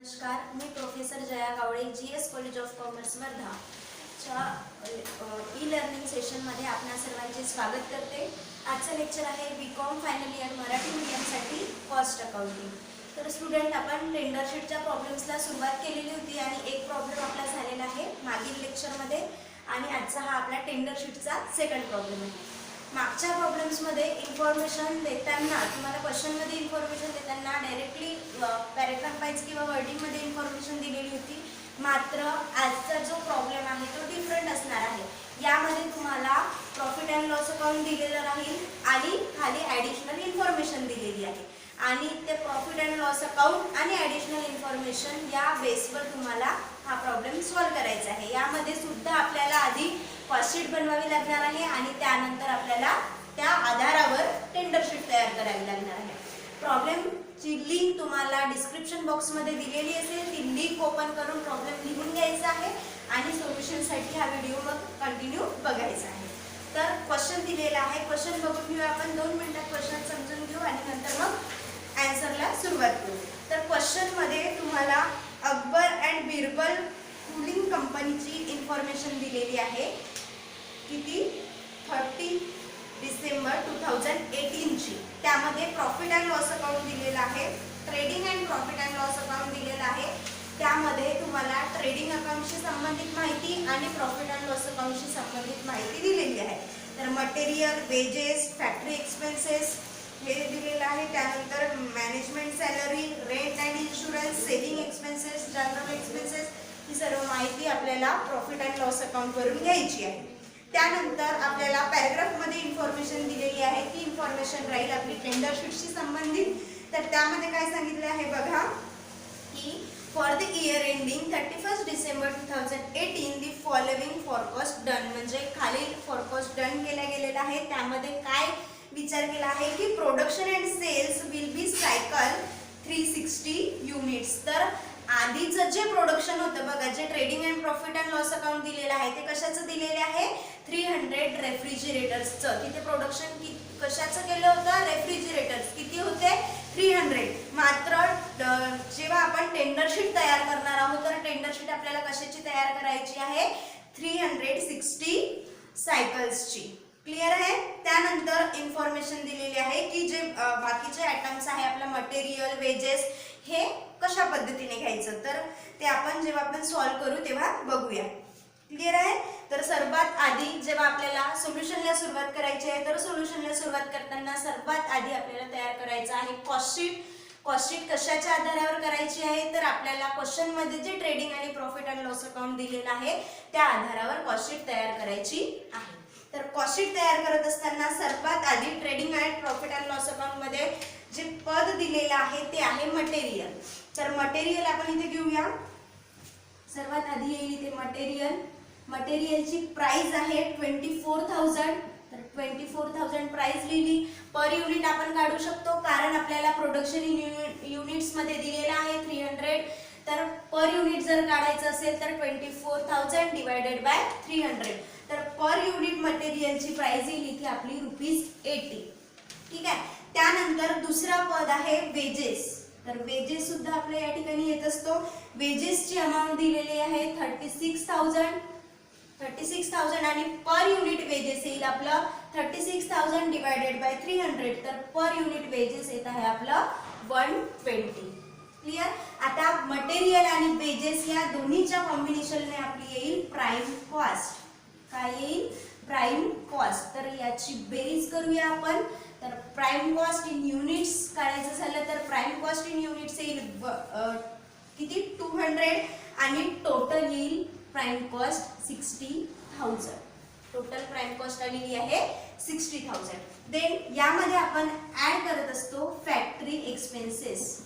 नमस्कार, मी professor Jaya Kawale GS college of commerce Wardha च्या ई लर्निंग सेशनमध्ये आपणा सर्वांचे स्वागत करते। आजचं लेक्चर आहे बीकॉम फायनल इयर मराठी मीडियमसाठी कॉस्ट अकाउंटिंग। तर स्टुडंट, आपण टेंडर शीटच्या प्रॉब्लेम्सला सुरुवात केलेली होती आणि एक प्रॉब्लेम आपला झालेला आहे मागील लेक्चरमध्ये आणि आजचा हा आपला टेंडर शीटचा सेकंड प्रॉब्लेम आहे। मागच्या प्रॉब्लेम्समध्ये इन्फॉर्मेशन देताना तुम्हाला क्वेश्चनमध्ये इन्फॉर्मेशन देताना डायरेक्टली पॅरेग्राफ वाईज किंवा वर्डिंगमध्ये इन्फॉर्मेशन दिलेली होती, मात्र आजचा जो प्रॉब्लेम आहे तो डिफरंट असणार आहे। यामध्ये तुम्हाला प्रॉफिट अँड लॉस अकाउंट दिलेलं राहील आणि खाली ॲडिशनल इन्फॉर्मेशन दिलेली आहे आणि ते प्रॉफिट अँड लॉस अकाउंट आणि ॲडिशनल इन्फॉर्मेशन या बेसवर तुम्हाला हा प्रॉब्लेम सॉल्व्ह करायचा आहे। यामध्ये सुद्धा आपल्याला आधी कॉस्ट शीट बनवावी लागणार आहे आणि त्यानंतर आपल्याला त्या आधारावर टेंडर शीट तयार करावी लागणार आहे। प्रॉब्लेमची लिंक तुम्हाला डिस्क्रिप्शन बॉक्समध्ये दिलेली असेल, ती लिंक ओपन करून प्रॉब्लेम लिहून घ्यायचा आहे आणि सोल्युशनसाठी हा व्हिडिओ मग कंटिन्यू बघायचा आहे। तर क्वेश्चन दिलेला आहे, क्वेश्चन बघून घेऊ आपण, 2 मिनिटात क्वेश्चन समजून घेऊ आणि नंतर मग आन्सरला सुरुवात करू। तर क्वेश्चनमध्ये तुम्हाला अकबर अँड बिरबल कूलिंग कंपनीची इन्फॉर्मेशन दिलेली आहे। किती? 30 डिसेंबर 2018 ची। त्यामध्ये प्रॉफिट अँड लॉस अकाउंट दिलेला आहे, trading and profit and loss account दिलेला आहे। त्यामध्ये तुम्हाला ट्रेडिंग अकाउंटशी संबंधित माहिती आणि प्रॉफिट अँड लॉस अकाउंटशी संबंधित माहिती दिलेली आहे। तर मटेरियल, वेजेस, फॅक्टरी एक्सपेन्सेस हे दिलेलं आहे। त्यानंतर management salary, rent and insurance, selling expenses, general expenses ही सर्व माहिती आपल्याला प्रॉफिट अँड लॉस अकाउंट वरून घ्यायची आहे। त्यानंतर आपल्याला पॅराग्राफमध्ये इन्फॉर्मेशन दिलेली आहे, ती इन्फॉर्मेशन राहील आपली टेंडर शीटशी संबंधित। तर त्यामध्ये काय सांगितलं आहे बघा की for the year ending 31 December 2018 the following forecast done, म्हणजे खालील फॉरकास्ट डन केला गेलेला आहे। त्यामध्ये काय विचार केला आहे की production and sales will be cycle 360 units. तर आधीचं जे प्रोडक्शन होतं बघा, जे trading and profit and loss account दिलेलं आहे ते कशाचं दिलेले आहे? 300 रेफ्रिजरेटर्सचं। तिथे प्रोडक्शन कशाचं केलं होतं? रेफ्रिजरेटर्स। किती होते? 300। मात्र जेव्हा आपण टेंडर शीट तयार करणार आहोत तर टेंडर शीट आपल्याला कशाची तयार करायची आहे? 360 सायकल्सची। क्लियर आहे? त्यानंतर इन्फॉर्मेशन दिलेली आहे की जे बाकीचे आयटम्स आहे आपला मटेरियल, वेजेस हे कशा पद्धतीने घ्यायचं, तर ते आपण जेव्हा आपण सॉल्व्ह करू तेव्हा बघूया। क्लियर आहे? तर सर्वात आधी जेव्हा आपल्याला सोल्युशनला सुरुवात करायची आहे तर सोल्युशनला सुरुवात करताना सर्वात आधी आपल्याला तयार करायचं आहे कॉस्ट शीट। कॉस्ट शीट कशाच्या आधारावर करायची आहे? तर आपल्याला क्वेश्चनमध्ये जे ट्रेडिंग आणि प्रॉफिट अँड लॉस अकाउंट दिलेलं आहे त्या आधारावर कॉस्ट शीट तयार करायची आहे। तर कॉस्ट शीट तयार करत असताना सर्वात आधी trading and profit and loss account मध्ये जे पद दिलेलं आहे ते आहे मटेरियल। तर मटेरियल आपण इथे घेऊया। सर्वात आधी येईल इथे मटेरियल। मटेरियलची प्राइस आहे 24,000। तर 24,000 प्राइस लिहिली। पर युनिट आपण काढू शकतो कारण आपल्याला प्रोडक्शन इन युनिट्स मध्ये दिलेला आहे 300। तर पर युनिट जर काढायचं असेल तर 24,000 डिवायडेड बाय 300। तर पर युनिट मटेरियलची प्राइस येईल इथे आपली ₹80। ठीक आहे? त्यानंतर दुसरा पद आहे वेजेस। तर वेजेस सुद्धा आपल्या या ठिकाणी येत असतो। वेजेसची अमाउंट दिलेली आहे 36,000 आणि पर युनिट वेजेस येईल आपलं 36,000 डिवायडेड बाय 300। तर पर युनिट वेजेस येत आहे आपलं 120। क्लियर? आता मटेरियल आणि वेजेस या दोन्हीच्या कॉम्बिनेशनने आपली येईल प्राइम कॉस्ट। काय येईल? Prime cost. तर याची बेरीज करूया आपण। तर प्राइम कॉस्ट इन युनिट्स काढायचं झालं तर प्राइम कॉस्ट इन युनिट्स येईल किती? 200 आणि टोटल येईल prime cost 60,000। Total prime cost आलेली आहे 60,000। देन यामध्ये आपण ऍड करत असतो factory expenses,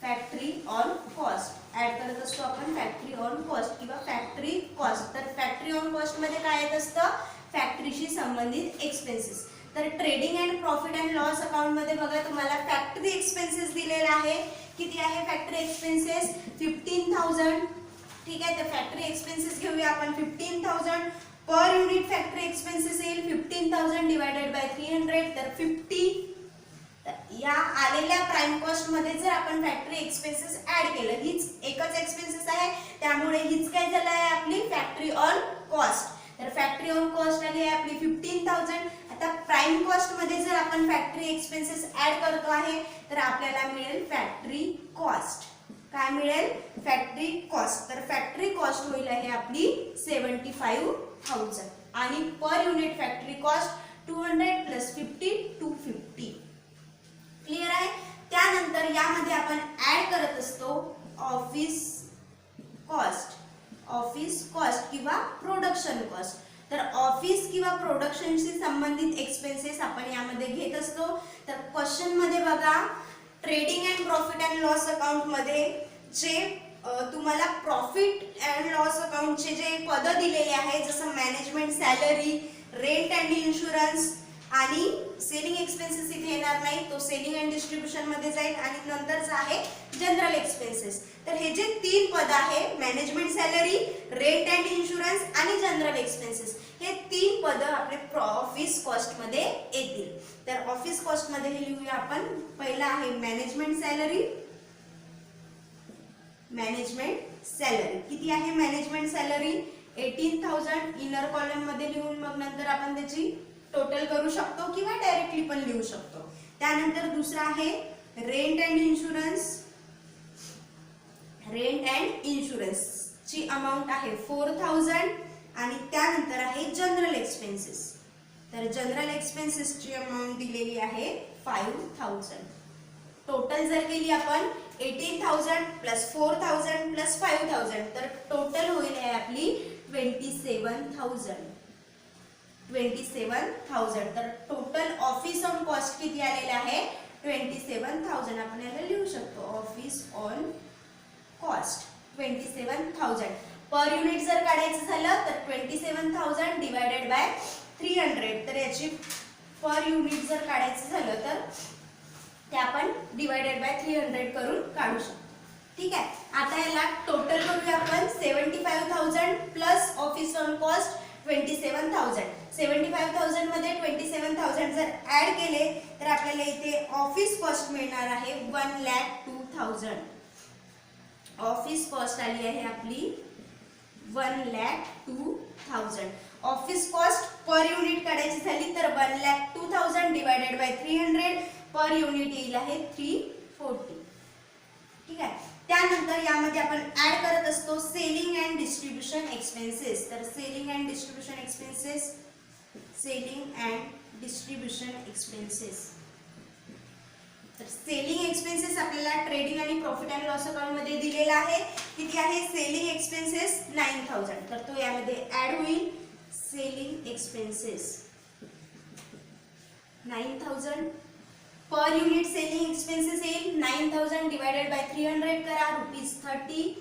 factory on cost add करत असतो आपण फॅक्टरी ऑन कॉस्ट किंवा फॅक्टरी कॉस्ट। तर फॅक्टरी ऑन कॉस्ट मध्ये काय येत असतं? फॅक्टरीशी संबंधित एक्सपेन्सेस। तर trading and profit and loss account मध्ये बघा तुम्हाला फॅक्टरी एक्सपेन्सेस दिलेला आहे। किती आहे फॅक्टरी एक्सपेन्सेस? 15,000। ठीक आहे? तर फॅक्टरी एक्सपेन्सेस घेऊया आपण 15,000। पर युनिट फॅक्टरी एक्सपेन्सेस येईल 15,000 डिवायडेड बाय 300। तर 50 तर या आलेल्या प्राइम कॉस्ट मध्ये जर आपण फॅक्टरी एक्सपेन्सेस ऍड केलं, हीच एकच एक्सपेन्सेस आहे त्यामुळे हीच काय झालं आहे आपली फॅक्टरी ऑन कॉस्ट. तर फॅक्टरी ऑन कॉस्ट आली आहे आपली 15,000. आता प्राइम कॉस्ट मध्ये जर आपण फॅक्टरी एक्सपेन्सेस ऍड करतो आहे तर आपल्याला मिळेल फॅक्टरी कॉस्ट. काय मिळेल? Factory cost. तर फॅक्टरी कॉस्ट होईल आहे आपली 75,000 आणि per unit factory cost 200 plus 50 250. Clear आहे. त्यानंतर यामध्ये आपण ऍड करत असतो ऑफिस कॉस्ट, ऑफिस कॉस्ट किंवा प्रोडक्शन कॉस्ट. तर ऑफिस किंवा प्रोडक्शनशी संबंधित एक्सपेन्सेस आपण यामध्ये घेत असतो. तर क्वेश्चन मध्ये बघा, trading and profit and loss account मध्ये जे तुम्हाला प्रॉफिट अँड लॉस अकाउंटचे जे पद दिलेले आहे, जसं management salary, rent and insurance आणि सेलिंग एक्सपेन्सेस इथे येणार नाही, तो सेलिंग अँड डिस्ट्रीब्युशन मध्ये जाईल आणि नंतरचा आहे जनरल एक्सपेन्सेस. तर हे जे तीन पद आहे, management salary, rent and insurance आणि जनरल एक्सपेन्सेस, हे तीन पद आपले ऑफिस कॉस्ट मध्ये येतील. तर ऑफिस कॉस्ट मध्ये हे लिहूया आपण. पहिला आहे मॅनेजमेंट सॅलरी. मॅनेजमेंट सॅलरी किती आहे? मॅनेजमेंट सॅलरी 18,000 इनर कॉलम मध्ये लिहून मग नंतर आपण त्याची टोटल करू शकतो किंवा डायरेक्टली पण लिहू शकतो. त्यानंतर दुसरा आहे rent and insurance. Rent and insurance ची अमाउंट आहे 4,000 आणि त्यानंतर आहे जनरल एक्सपेन्सेस. तर जनरल एक्सपेन्सेस ची अमाउंट दिलेली आहे 5,000. टोटल जर केली आपण 18,000 प्लस 4,000 प्लस 5,000 तर टोटल होईल आहे आपली 27,000. 27,000. तर टोटल ऑफिस ऑन कॉस्ट किती आलेले आहे? 27,000. आपण याला लिहू शकतो office on cost 27,000. Per unit जर काढायचं झालं तर 27,000 डिवायडेड बाय 300. तर याची पर युनिट जर काढायचं झालं तर ते आपण डिवायडेड बाय 300 करून काढू शकतो. ठीक आहे. आता याला टोटल करूया आपण. 75,000 प्लस ऑफिस ऑन कॉस्ट 27,000. 75,000 मध्ये 27,000 जर ऍड केले तर आपल्याला इथे ऑफिस कॉस्ट मिळणार आहे 1,02,000. ऑफिस कॉस्ट आली आहे आपली 1,02,000. ऑफिस कॉस्ट पर युनिट काढायची झाली तर 1,02,000 डिवायडेड बाय 300 पर युनिट येईल आहे 340. ठीक आहे. त्यानंतर यामध्ये आपण ऍड करत असतो सेलिंग अँड डिस्ट्रीब्युशन एक्सपेन्सेस. तर selling and distribution expenses, selling and distribution expenses. तर सेलिंग एक्सपेन्सेस आपल्याला ट्रेडिंग आणि प्रॉफिट अँड लॉस अकाउंट मध्ये दिलेला आहे. किती आहे? Selling expenses 9,000. तर तो यामध्ये ऍड होईल. Selling expenses 9,000. Per unit selling expenses येईल 9,000 डिवायडेड बाय 300 करा ₹30.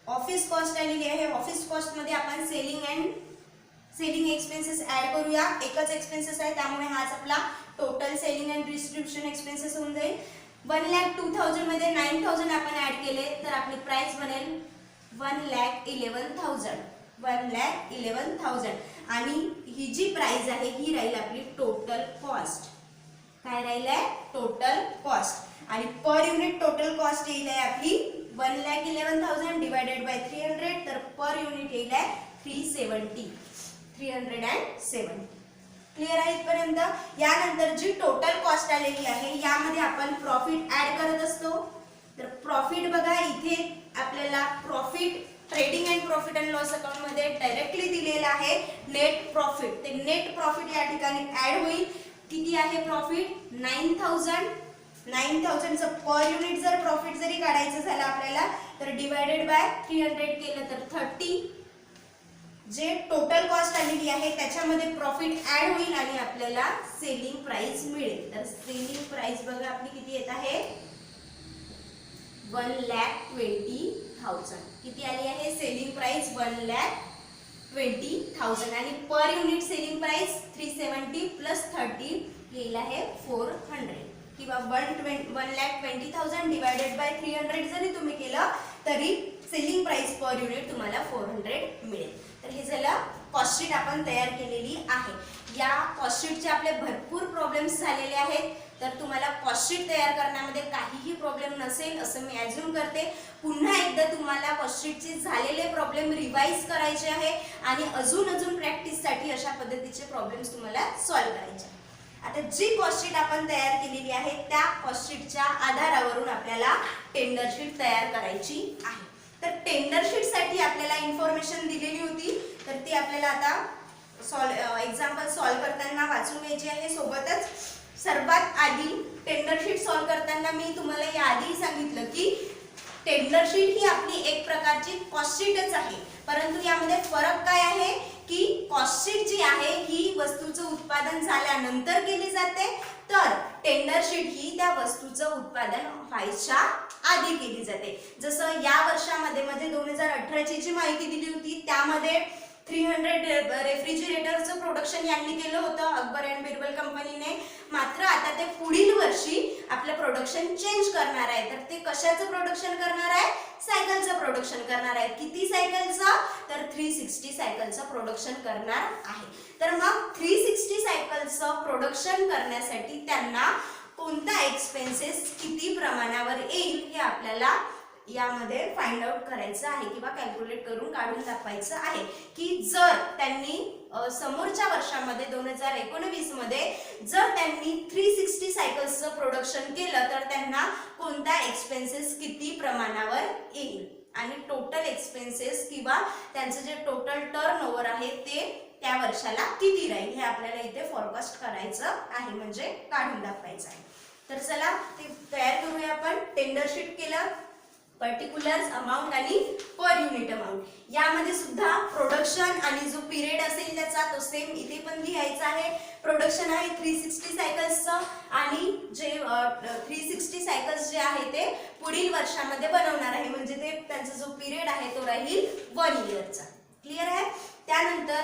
ऑफिस कॉस्ट आलेली आहे. ऑफिस कॉस्ट मध्ये आपण सेलिंग एक्सपेन्सेस ऍड करूया. एकच एक्सपेन्सेस आहे त्यामुळे हाच आपला total selling and distribution expenses होऊन जाईल. 1,02,000 मध्ये 9,000 आपण ऍड केले तर आपली प्राइस बनेल 1,11,000. 1,11,000 आणि ही जी प्राइस आहे ही राहील आपली टोटल कॉस्ट. काय राहील आहे? Total cost. आणि पर युनिट टोटल कॉस्ट येईल आहे आपली 1,11,000 डिवायडेड बाय 300. तर पर युनिट येईल आहे 370. क्लिअर आहे इथपर्यंत? यानंतर जी टोटल कॉस्ट आलेली आहे यामध्ये आपण प्रॉफिट ऍड करत असतो. तर प्रॉफिट बघा, इथे आपल्याला profit trading and profit and loss account मध्ये डायरेक्टली दिलेला आहे नेट प्रॉफिट. ते नेट प्रॉफिट या ठिकाणी ऍड होईल. किती आहे प्रॉफिट? 9,000. 9,000 चं पर युनिट जर प्रॉफिट जरी काढायचं झालं आपल्याला तर डिवायडेड बाय 300 केलं तर 30. जे टोटल कॉस्ट आलेली आहे त्याच्यामध्ये प्रॉफिट ऍड होईल आणि आपल्याला सेलिंग प्राइस मिळेल. तर सेलिंग प्राइस बघा आपली किती येत आहे? 1,20,000. किती आली आहे सेलिंग प्राइस? 1,20,000 आणि per unit selling price 370 plus 30 येईल आहे 400 किंवा 1,20,000 डिवायडेड बाय 300 जरी तुम्ही केलं तरी सेलिंग प्राइस पर युनिट तुम्हाला 400 मिळेल. तर हे झालं कॉस्ट शीट आपण तयार केलेली आहे. या कॉस्ट शीटचे आपले भरपूर प्रॉब्लेम्स झालेले आहेत. तर तुम्हाला कॉस्ट शीट तयार करण्यामध्ये काहीही प्रॉब्लेम नसेल असं मी ॲज्युम करते. पुन्हा एकदा तुम्हाला कॉस्ट शीटचे झालेले प्रॉब्लेम रिवाईज करायचे आहे आणि अजून प्रॅक्टिससाठी अशा पद्धतीचे प्रॉब्लेम्स तुम्हाला सॉल्व्ह करायचे. आता जी कॉस्ट शीट आपण तयार केलेली आहे त्या कॉस्ट शीटच्या आधारावरून आपल्याला टेंडर शीट तयार करायची आहे. तर टेंडर शीट साठी आपल्याला इन्फॉर्मेशन दिलेली होती, तर ती आपल्याला आता एक्झाम्पल सॉल्व्ह करताना वाचून घ्यायची आहे. सोबतच सर्वात आधी टेंडर शीट सॉल्व्ह करताना मी तुम्हाला याआधी सांगितलं की टेंडर शीट ही आपली एक प्रकारची कॉस्ट शीटच आहे, परंतु यामध्ये फरक काय आहे की कॉस्ट शीट जी आहे ही वस्तूचं उत्पादन झाल्यानंतर केली जाते, तर टेंडर शीट ही त्या वस्तूचं उत्पादन व्हायच्या आधी केली जाते. जसं या वर्षामध्ये म्हणजे 2018ची जी माहिती दिली होती त्यामध्ये 300 रेफ्रिजरेटरचं प्रोडक्शन यांनी केलं होतं अकबर अँड बिरबल कंपनीने. मात्र आता ते पुढील वर्षी आपलं प्रोडक्शन चेंज करणार आहे. तर ते कशाचं प्रोडक्शन करणार आहे? सायकलचं प्रोडक्शन करणार आहे. किती सायकलचं? तर 360 सायकलचं प्रोडक्शन करणार आहे. तर मग 360 सायकलचं प्रोडक्शन करण्यासाठी त्यांना कोणता एक्सपेन्सेस किती प्रमाणावर येईल हे आपल्याला यामध्ये फाइंड आउट करायचं आहे किंवा कॅल्क्युलेट करून काढून दाखवायचं आहे की जर त्यांनी समोरच्या वर्षामध्ये 2019 मध्ये जर त्यांनी 360 सायकल्सचं प्रोडक्शन केलं तर त्यांना कोणता एक्सपेन्सेस किती प्रमाणावर येईल आणि टोटल एक्सपेन्सेस किंवा त्यांचं जे टोटल टर्नओव्हर आहे ते त्या वर्षाला किती राहील हे आपल्याला इथे फॉरकास्ट करायचं आहे, म्हणजे काढून दाखवायचं आहे. तर चला ते तयार करूया आपण. टेंडर शीट केलं, पर्टिक्युलर्स, अमाउंट आणि पर युनिट अमाउंट. यामध्ये सुद्धा प्रोडक्शन आणि जो पिरियड असेल त्याचा तो सेम इथे पण लिहायचा आहे. प्रोडक्शन आहे 360 सायकल्सचं आणि जे 360 सायकल्स जे आहे ते पुढील वर्षामध्ये बनवणार आहे, म्हणजे ते त्यांचा जो पिरियड आहे तो राहील 1 इयरचा. क्लिअर आहे? त्यानंतर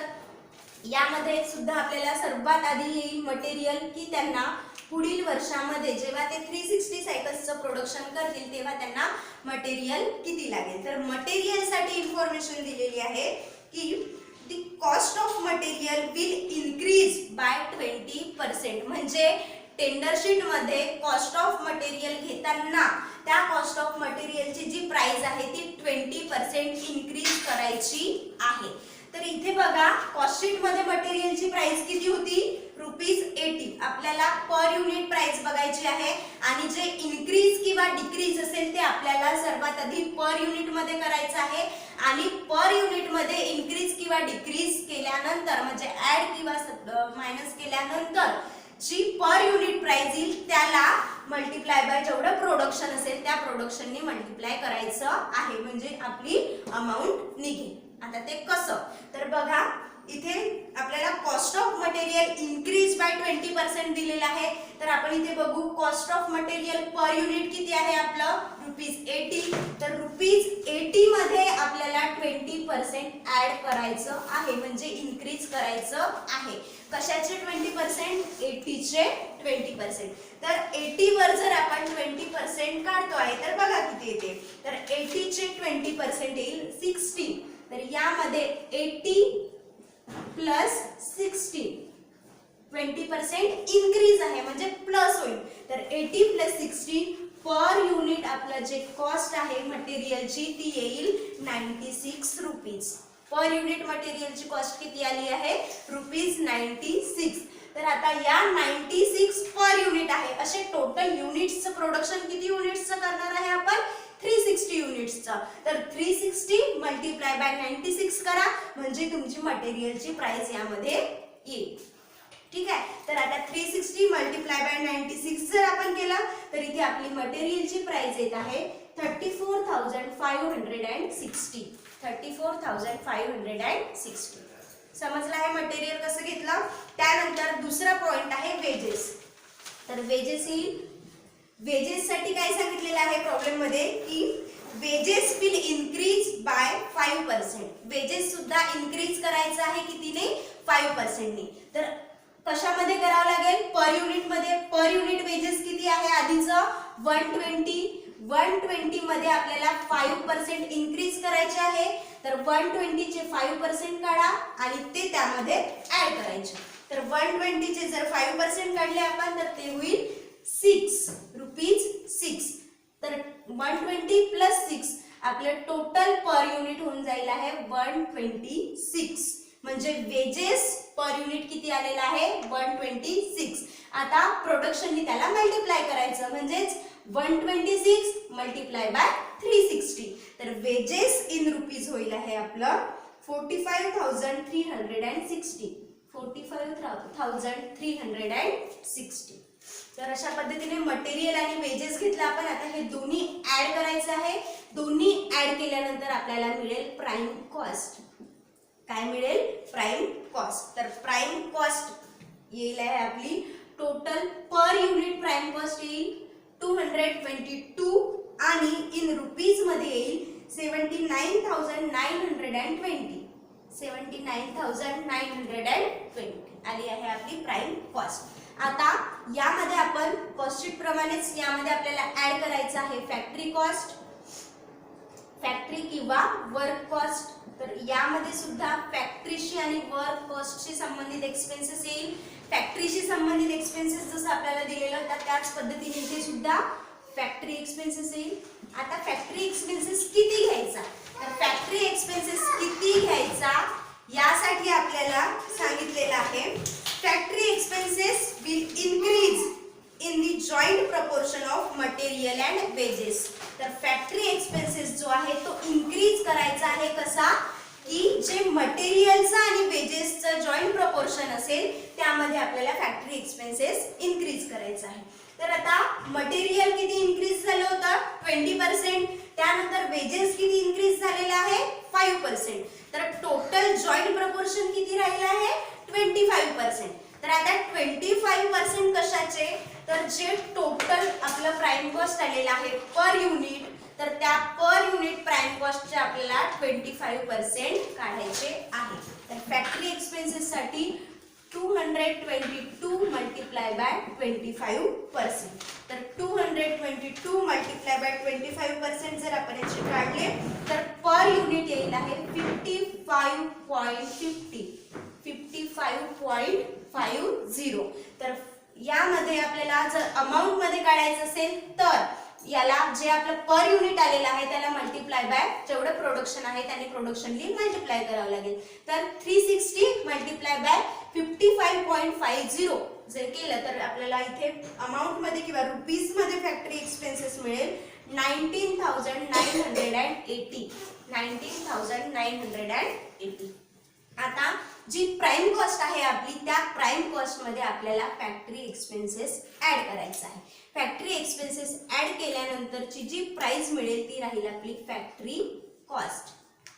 यामध्ये सुद्धा आपल्याला सर्वात आधी येईल मटेरियल, की त्यांना पुढील वर्षामध्ये जेव्हा ते 360 सायकल्सचं प्रोडक्शन करतील तेव्हा त्यांना मटेरियल किती लागेल. तर मटेरियल साठी इन्फॉर्मेशन दिलेली आहे की the cost of material will increase by 20%. म्हणजे टेंडर शीट मध्ये कॉस्ट ऑफ मटेरियल घेताना त्या कॉस्ट ऑफ मटेरियलची जी प्राइस आहे ती 20% इन्क्रीज करायची आहे. तर इथे बघा कॉस्ट शीट मध्ये मटेरियलची प्राइस किती होती? ₹80. आपल्याला पर युनिट प्राइस बघायची आहे आणि जे इन्क्रीज किंवा डिक्रीज असेल ते आपल्याला सर्वात आधी पर युनिट मध्ये करायचं आहे आणि पर युनिट मध्ये इन्क्रीज किंवा डिक्रीज केल्यानंतर म्हणजे ऍड किंवा मायनस केल्यानंतर जी पर युनिट प्राइस येईल त्याला मल्टिप्लाय बाय जेवढं प्रोडक्शन असेल त्या प्रोडक्शननी मल्टिप्लाय करायचं आहे, म्हणजे आपली अमाऊंट निघेल. आता ते कसं? तर बघा इथे आपल्याला cost of material increase by 20% दिलेला आहे. तर आपण इथे बघू cost of material per unit किती आहे आपलं? ₹80. तर ₹80 मध्ये आपल्याला 20% ऍड करायचं आहे, म्हणजे इन्क्रीज करायचं आहे. कशाचे 20%? 80 चे 20%. तर 80 वर जर आपण 20% काढतो आहे तर बघा किती येते. तर 80 चे 20% येईल 60. तर यामध्ये 80 प्लस 60 20% इन्क्रीज आहे म्हणजे प्लस होईल. तर 80 प्लस 60 पर युनिट आपलं जे कॉस्ट आहे मटेरियलची ती येईल ₹96. पर युनिट मटेरियलची कॉस्ट किती आली आहे? ₹96. तर आता या 96 पर युनिट आहे. असे टोटल युनिट्सचं प्रोडक्शन किती युनिट्सचं करणार आहे आपण? 360 युनिट्सचा. तर 360 मल्टिप्लाय बाय 96 करा म्हणजे तुमची मटेरियलची प्राइस यामध्ये येईल. ठीक आहे? तर आता 360 मल्टिप्लाय बाय 96 जर आपण केला तर इथे आपली मटेरियलची प्राइस येत आहे 34,560. 34,560. समजलं आहे मटेरियल कसं घेतलं? त्यानंतर दुसरा पॉइंट आहे वेजेस. तर वेजेस येईल. वेजेस साठी काय सांगितलेलं आहे प्रॉब्लेम मध्ये की wages will increase by 5%. Wages सुद्धा इन्क्रीज करायचं आहे कितीने? 5% ने. तर कशामध्ये करावं लागेल? पर युनिट मध्ये. पर युनिट वेजेस किती आहे आधीचं? 120. 120 मध्ये आपल्याला 5% इन्क्रीज करायचे आहे. तर 120 चे 5% काढा आणि ते त्यामध्ये ऍड करायचे. तर 120 चे जर 5% काढले आपण तर ते होईल ₹6 तर 120 प्लस 6 आपलं टोटल पर युनिट होऊन जाईल आहे 126 म्हणजे वेजेस पर युनिट किती आलेला आहे 126. आता प्रोडक्शननी त्याला मल्टिप्लाय करायचं म्हणजेच 126 मल्टिप्लाय बाय 360 तर वेजेस इन रुपीज होईल आहे आपलं 45,360 45,360. तर अशा पद्धतीने मटेरियल आणि वेजेस घेतला आपण. आता हे दोन्ही ऍड करायचं आहे. दोन्ही ऍड केल्यानंतर आपल्याला मिळेल प्राइम कॉस्ट. काय मिळेल प्राइम कॉस्ट. तर प्राइम कॉस्ट येईल आहे आपली total per unit prime cost येईल 222 आणि इन रुपीज मध्ये येईल 79,920 79,920 आली आहे आपली प्राइम कॉस्ट. आता यामध्ये आपण कॉस्ट शीट प्रमाणेच यामध्ये आपल्याला ऍड करायचं आहे फॅक्टरी कॉस्ट, फॅक्टरी किंवा वर्क कॉस्ट. तर यामध्ये सुद्धा फॅक्टरीशी आणि वर्क कॉस्टशी संबंधित एक्सपेन्सेस येईल. फॅक्टरीशी संबंधित एक्सपेन्सेस जसं आपल्याला दिलेलं होतं त्याच पद्धतीने इथे सुद्धा फॅक्टरी एक्सपेन्सेस येईल. आता फॅक्टरी एक्सपेन्सेस किती घ्यायचा तर फॅक्टरी एक्सपेन्सेस किती घ्यायचा यासाठी आपल्याला सांगितलेलं आहे factory expenses will increase in the joint proportion of material and wedges. तर फॅक्टरी एक्सपेन्सेस जो आहे तो इनक्रीज करायचा आहे कसा की जे मटेरियलचा आणि वेजेसचं जॉइंट प्रपोर्शन असेल त्यामध्ये आपल्याला फॅक्टरी एक्सपेन्सेस इनक्रीज करायचा आहे. तर आता मटेरियल किती इनक्रीज झालं होतं 20%. त्यानंतर वेजेस किती इनक्रीज झालेला आहे 5%. तर टोटल जॉइंट प्रपोर्शन किती राहिलं आहे 25%. तर आता 25% कशाचे तर जे टोटल आपलं प्राइम कॉस्ट आलेलं आहे पर युनिट तर त्या पर युनिट प्राइम कॉस्टचे आपल्याला 25% काढायचे आहे. तर फॅक्टरी एक्सपेन्सेस साठी 222 मल्टिप्लाय बाय 25%. तर 222 मल्टिप्लाय बाय 25% जर आपण याचे काढले तर पर युनिट येईल आहे 55.50. तर यामध्ये आपल्याला जर अमाउंट मध्ये काढायचं असेल तर याला जे आपलं पर युनिट आलेलं आहे त्याला मल्टिप्लाय बाय जेवढं प्रोडक्शन आहे त्याने प्रोडक्शनली मल्टिप्लाय करावं लागेल. तर 360 मल्टिप्लाय बाय 55.50 जर केलं तर आपल्याला इथे अमाउंट मध्ये किंवा रुपीज मध्ये फॅक्टरी एक्सपेन्सेस मिळेल 19,980. 19,980. आता जी प्राइम कॉस्ट आहे आपली त्या प्राइम कॉस्ट मध्ये आपल्याला फॅक्टरी एक्सपेन्सेस ऍड करायचं आहे. फॅक्टरी एक्सपेन्सेस ऍड केल्यानंतरची जी प्राइस मिळेल ती राहील आपली फॅक्टरी कॉस्ट.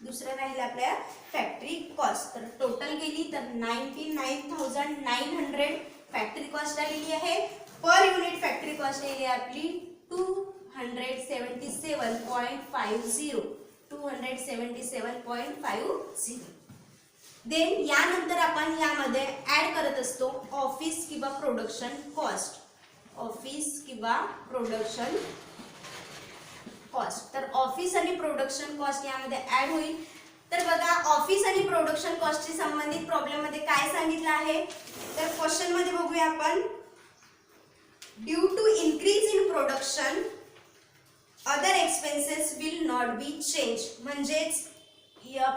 दुसरं राहील आपल्या फॅक्टरी कॉस्ट. तर टोटल गेली तर 99,900 फॅक्टरी कॉस्ट आलेली आहे. पर युनिट फॅक्टरी कॉस्ट आलेली आहे आपली 277.50. 277.50. देन यानंतर आपण यामध्ये ऍड करत असतो ऑफिस किंवा प्रोडक्शन कॉस्ट. ऑफिस किंवा प्रोडक्शन कॉस्ट. तर ऑफिस आणि प्रोडक्शन कॉस्ट यामध्ये ऍड होईल. तर बघा ऑफिस आणि प्रोडक्शन कॉस्टशी संबंधित प्रॉब्लेम मध्ये काय सांगितलं आहे तर क्वेश्चन मध्ये बघूया आपण. Due to increase in production other expenses will not be change. म्हणजेच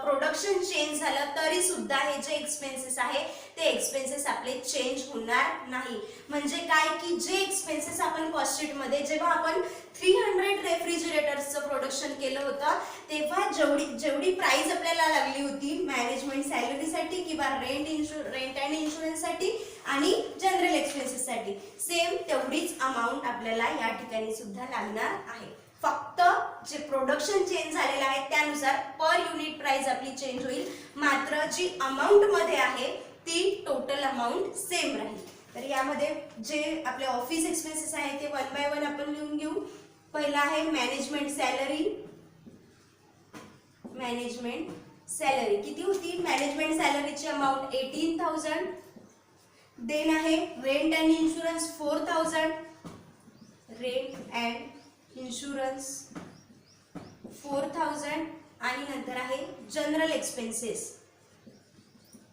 प्रोडक्शन चेंज झालं तरी सुद्धा हे जे एक्सपेन्सेस आहे ते एक्सपेन्सेस आपले चेंज होणार नाही. म्हणजे काय की जे एक्सपेन्सेस आपण कॉस्ट शीट मध्ये जेव्हा आपण 300 रेफ्रिजरेटर्सचं प्रोडक्शन केलं होतं तेव्हा जेवढी प्राइस आपल्याला लागली होती मॅनेजमेंट सॅलरीसाठी किंवा रेंट अँड इन्शुरन्ससाठी आणि जनरल एक्सपेन्सेससाठी सेम तेवढीच अमाऊंट आपल्याला या ठिकाणी सुद्धा लागणार आहे. फक्त जे प्रोडक्शन चेंज झालेलं आहे त्यानुसार पर युनिट प्राइस आपली चेंज होईल. मात्र जी अमाऊंट मध्ये आहे ती टोटल अमाऊंट सेम राहील. तर यामध्ये जे आपले ऑफिस एक्सपेन्सेस आहे ते वन बाय वन आपण लिहून घेऊ. पहिला आहे मॅनेजमेंट सॅलरी. मॅनेजमेंट सॅलरी किती होती मॅनेजमेंट सॅलरीची अमाऊंट 18,000. देन आहे rent and insurance 4,000. Rent and insurance 4,000 आणि नंतर आहे जनरल एक्सपेन्सेस.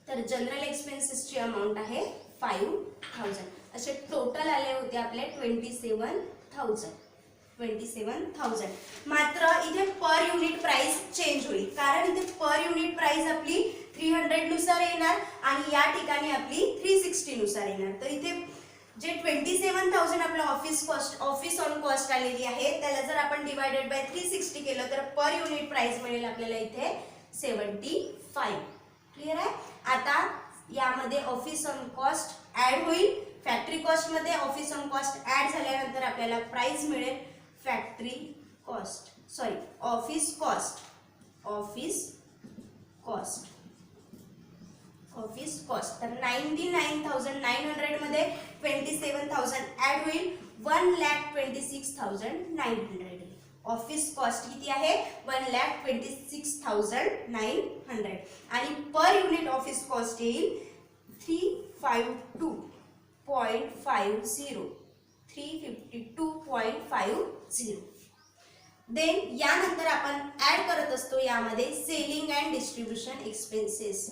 तर जनरल एक्सपेन्सेसची अमाऊंट आहे 5,000. असे टोटल आले होते आपले 27,000. मात्र इथे पर युनिट प्राइस चेंज होईल, कारण इथे पर युनिट प्राइस आपली 300 नुसार येणार आणि या ठिकाणी आपली 360 नुसार येणार. तर इथे जे 27,000 आपला ऑफिस ऑन कॉस्ट आलेली आहे त्याला जर आपण डिवायडेड बाय 360 केलं तर पर युनिट प्राइस मिळेल आपल्याला इथे 75. क्लिअर आहे. आता यामध्ये ऑफिस ऑन कॉस्ट ऍड होईल, फॅक्टरी कॉस्ट मध्ये ऑफिस ऑन कॉस्ट ऍड झाल्यानंतर आपल्याला प्राइस मिळेल ऑफिस कॉस्ट. तर 99,900 मध्ये 27,000 ऍड होईल, 1,26,900. ऑफिस कॉस्ट किती आहे 1,26,900 आणि पर युनिट ऑफिस कॉस्ट येईल 352.50. देन यानंतर आपण ऍड करत असतो यामध्ये सेलिंग अँड डिस्ट्रीब्युशन एक्सपेन्सेस.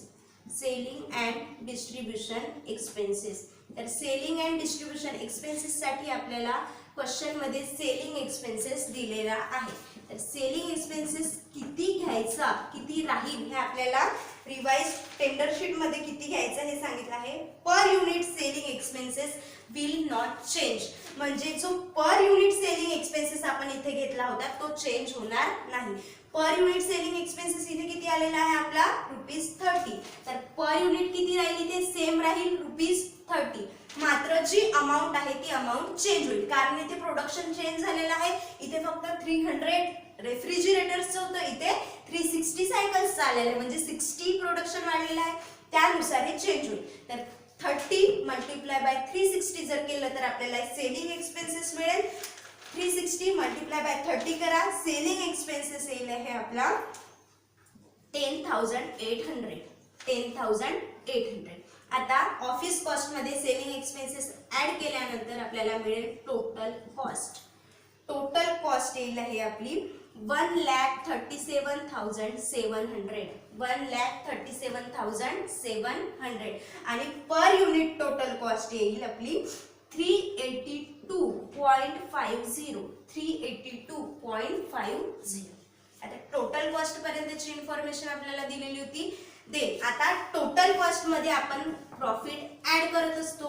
तर सेलिंग अँड डिस्ट्रीब्युशन एक्सपेन्सेस साठी आपल्याला क्वेश्चन मध्ये सेलिंग एक्सपेन्सेस दिलेला आहे. तर सेलिंग एक्सपेन्सेस किती घ्यायचा किती राहील हे आपल्याला रिवाइज टेंडर शीट मध्ये किती घ्यायचं हे सांगितलं आहे. Per unit selling expenses will not change, म्हणजे जो पर युनिट सेलिंग एक्सपेन्सेस आपण इथे घेतला होता तो चेंज होणार नाही. पर युनिट सेलिंग एक्सपेन्सेस इथे किती आलेला आहे आपला ₹30. तर पर युनिट किती राहील इथे सेम राहील ₹30. मात्र जी अमाउंट आहे ती अमाउंट चेंज होईल, कारण इथे प्रोडक्शन चेंज झालेलं आहे. इथे फक्त 300 रेफ्रिजरेटर्सचं होतं, इथे 360 सायकल्स आलेले आहे, म्हणजे 60 प्रोडक्शन वाढलेलं आहे, त्यानुसार हे चेंज होईल. तर 30 मल्टिप्लाय बाय 360 जर केलं तर आपल्याला सेलिंग एक्सपेन्सेस मिळेल. 360 मल्टिप्लाय बाय 30 करा, सेलिंग एक्सपेन्सेस येईल आहे आपला 10,800. आता ऑफिस कॉस्ट मध्ये सेलिंग एक्सपेन्सेस ऍड केल्यानंतर आपल्याला मिळेल टोटल कॉस्ट येईल आहे आपली 1,37,700. 1,37,700 आणि पर युनिट टोटल कॉस्ट येईल आपली 382.50. आता टोटल कॉस्ट पर्यंतची इन्फॉर्मेशन आपल्याला दिलेली होती. आता टोटल कॉस्ट मध्ये आपण प्रॉफिट ऍड करत असतो.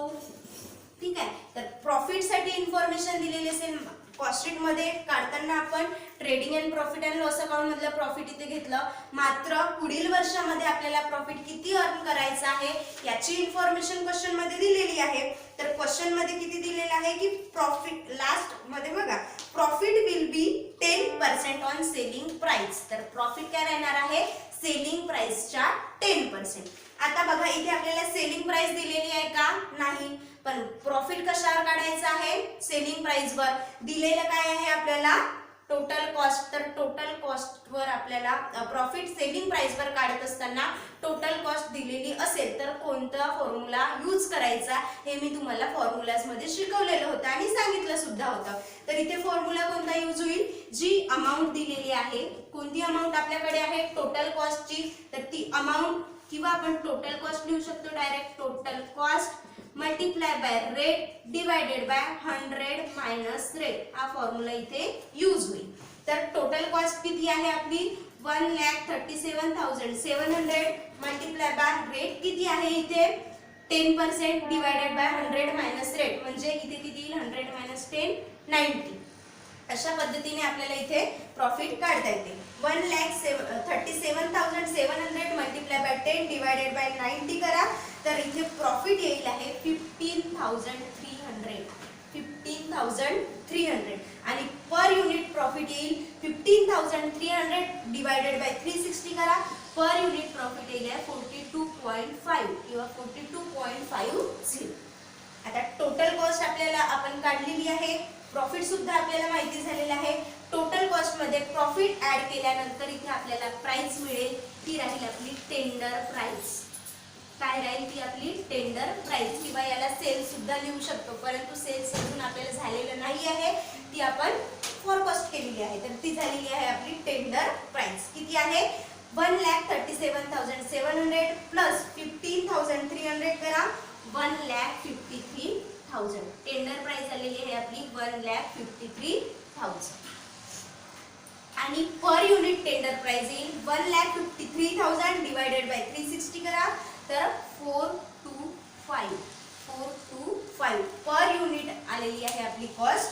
ठीक आहे. तर प्रॉफिट साठी इन्फॉर्मेशन दिलेली असेल कॉस्ट शीट मध्ये काढताना आपण trading and profit and loss account मधलं प्रॉफिट इथे घेतलं. मात्र पुढील वर्षामध्ये आपल्याला प्रॉफिट किती अर्न करायचं आहे याची इन्फॉर्मेशन क्वेश्चन मध्ये दिलेली आहे. तर क्वेश्चन मध्ये किती दिलेलं आहे की प्रॉफिट लास्ट मध्ये बघा profit will be 10% on selling price. तर प्रॉफिट काय राहणार आहे सेलिंग प्राइसच्या 10%. आता बघा इथे आपल्याला सेलिंग प्राइस दिलेली आहे का नाही, पण प्रॉफिट कशावर काढायचं आहे सेलिंग प्राइस वर. दिलेलं काय आहे आपल्याला टोटल कॉस्ट. तर टोटल कॉस्ट वर आपल्याला प्रॉफिट सेलिंग प्राइस वर काढत असताना टोटल कॉस्ट दिलेली असेल तर कोणता फॉर्म्युला यूज करायचा हे मी तुम्हाला फॉर्म्युलाज मध्ये शिकवलेलं होतं आणि सांगितलं सुद्धा होतं. तर इथे फॉर्म्युला कोणता यूज होईल, जी अमाउंट दिलेली आहे, कोणती अमाउंट आपल्याकडे आहे टोटल कॉस्टची, तर ती अमाउंट किंवा आपण टोटल कॉस्ट लिहू शकतो direct total cost multiply by rate divided by 100 minus rate. हा फॉर्म्युला इथे यूज होईल. तर टोटल कॉस्ट किती आहे आपली 1,37,700 मल्टिप्लाय बाय रेट किती आहे इथे 10% डिवाइडेड बाय 100 मायनस रेट, म्हणजे इथे किती येईल 100 मायनस 10 90. अशा पद्धतीने आपल्याला इथे प्रॉफिट काढता येते. 1,37,700 मल्टिप्लाय बाय 10 डिवाइडेड बाय 90 करा, तर इथे प्रॉफिट येईल आहे 15,300 आणि पर युनिट प्रॉफिट येईल 15,300 डिवाइडेड बाय 360 करा, पर युनिट प्रॉफिट येईल 42.5 किंवा 42.50. आता टोटल कॉस्ट आपल्याला आपण काढलेली आहे, प्रॉफिट सुद्धा आपल्याला माहिती झालेला आहे. टोटल कॉस्ट मध्ये प्रॉफिट ऍड केल्यानंतर इथे आपल्याला प्राइस मिळेल, ती राहील आपली टेंडर प्राइस. काय राहील ती आपली टेंडर प्राइस, किंवा याला सेल सुद्धा लिहू शकतो, परंतु सेल्स अजून आपल्याला झालेलं नाही आहे, ती आपण फॉरकास्ट केलेली आहे. तर ती झालेली आहे आपली टेंडर प्राइस. किती आहे 1,37,700 प्लस 15,300 करा 1,53,000. 53,000. टेंडर प्राइस आलेली आहे आपली 1,53,000 आणि पर युनिट टेंडर प्राइस येईल 1,53,000 डिवायडेड बाय 360 करा तर 425 पर युनिट आलेली आहे आपली कॉस्ट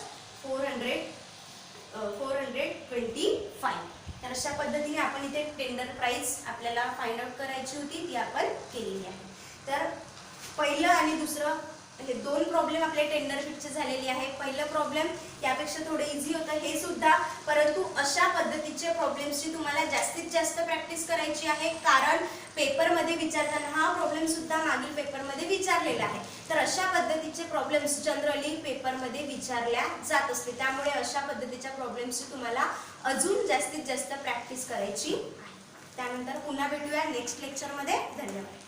425. तर अशा पद्धतीने आपण इथे टेंडर प्राइस आपल्याला फाइंड आउट करायची होती ती आपण केलेली आहे. तर पहिलं आणि दुसरं हे दोन प्रॉब्लेम आपले टेंडर शीटचे झालेले आहे. पहिलं प्रॉब्लेम यापेक्षा थोडं इझी होतं हे सुद्धा, परंतु अशा पद्धतीचे प्रॉब्लेम्सची तुम्हाला जास्तीत जास्त प्रॅक्टिस करायची आहे, कारण पेपरमध्ये विचारताना हा प्रॉब्लेम सुद्धा मागील पेपरमध्ये विचारलेला आहे. तर अशा पद्धतीचे प्रॉब्लेम्स जनरली पेपरमध्ये विचारल्या जात असते, त्यामुळे अशा पद्धतीच्या प्रॉब्लेम्सची तुम्हाला अजून जास्तीत जास्त प्रॅक्टिस करायची आहे. त्यानंतर पुन्हा भेटूया नेक्स्ट लेक्चरमध्ये. धन्यवाद.